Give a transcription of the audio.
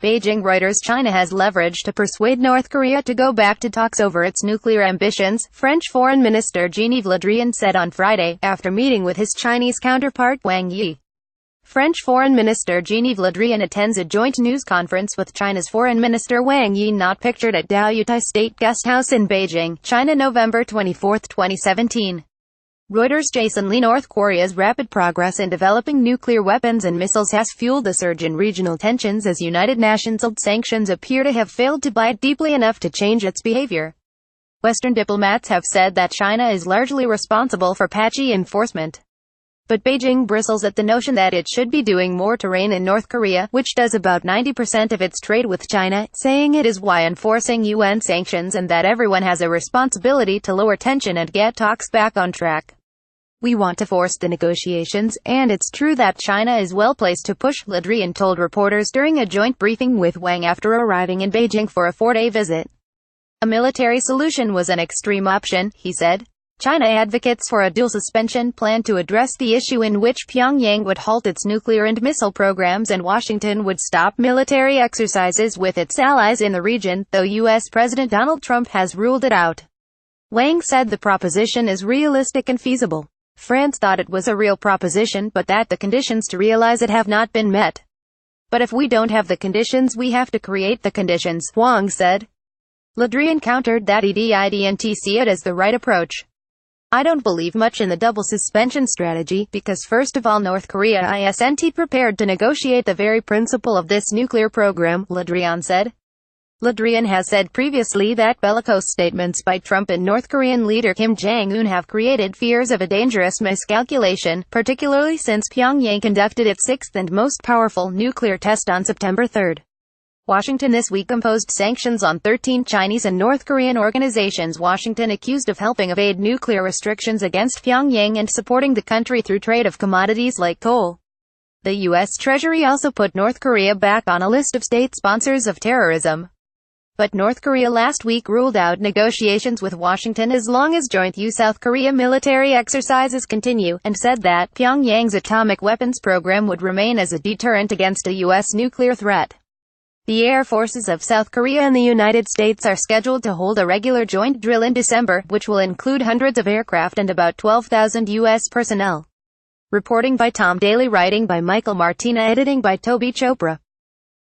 BEIJING Reuters China has leverage to persuade North Korea to go back to talks over its nuclear ambitions, French Foreign Minister JeanYves Le Drian said on Friday, after meeting with his Chinese counterpart Wang Yi. French Foreign Minister JeanYves Le Drian attends a joint news conference with China's Foreign Minister Wang Yi, not pictured at Diaoyutai State Guesthouse in Beijing, China, November 24, 2017. REUTERSJason LeeNorth Korea's rapid progress in developing nuclear weapons and missiles has fueled a surge in regional tensions as United Nations-led sanctions appear to have failed to bite deeply enough to change its behavior. Western diplomats have said that China is largely responsible for patchy enforcement. But Beijing bristles at the notion that it should be doing more to rein in North Korea, which does about 90% of its trade with China, saying it is why enforcing UN sanctions and that everyone has a responsibility to lower tension and get talks back on track. We want to force the negotiations, and it's true that China is well placed to push, Le Drian told reporters during a joint briefing with Wang after arriving in Beijing for a 4-day visit. A military solution was an extreme option, he said. China advocates for a dual suspension plan to address the issue in which Pyongyang would halt its nuclear and missile programs and Washington would stop military exercises with its allies in the region, though U.S. President Donald Trump has ruled it out. Wang said the proposition is realistic and feasible. France thought it was a real proposition, but that the conditions to realize it have not been met. But if we don't have the conditions, we have to create the conditions, Wang said. Le Drian countered that he didn't see it as the right approach. I don't believe much in the double suspension strategy, because first of all North Korea isn't prepared to negotiate the very principle of this nuclear program, Le Drian said. Le Drian has said previously that bellicose statements by Trump and North Korean leader Kim Jong-un have created fears of a dangerous miscalculation, particularly since Pyongyang conducted its sixth and most powerful nuclear test on September 3. Washington this week imposed sanctions on 13 Chinese and North Korean organizations Washington accused of helping evade nuclear restrictions against Pyongyang and supporting the country through trade of commodities like coal. The U.S. Treasury also put North Korea back on a list of state sponsors of terrorism. But North Korea last week ruled out negotiations with Washington as long as joint U.S.-South Korea military exercises continue, and said that Pyongyang's atomic weapons program would remain as a deterrent against a U.S. nuclear threat. The air forces of South Korea and the United States are scheduled to hold a regular joint drill in December, which will include hundreds of aircraft and about 12,000 U.S. personnel. Reporting by Tom Daly, writing by Michael Martina, editing by Toby Chopra.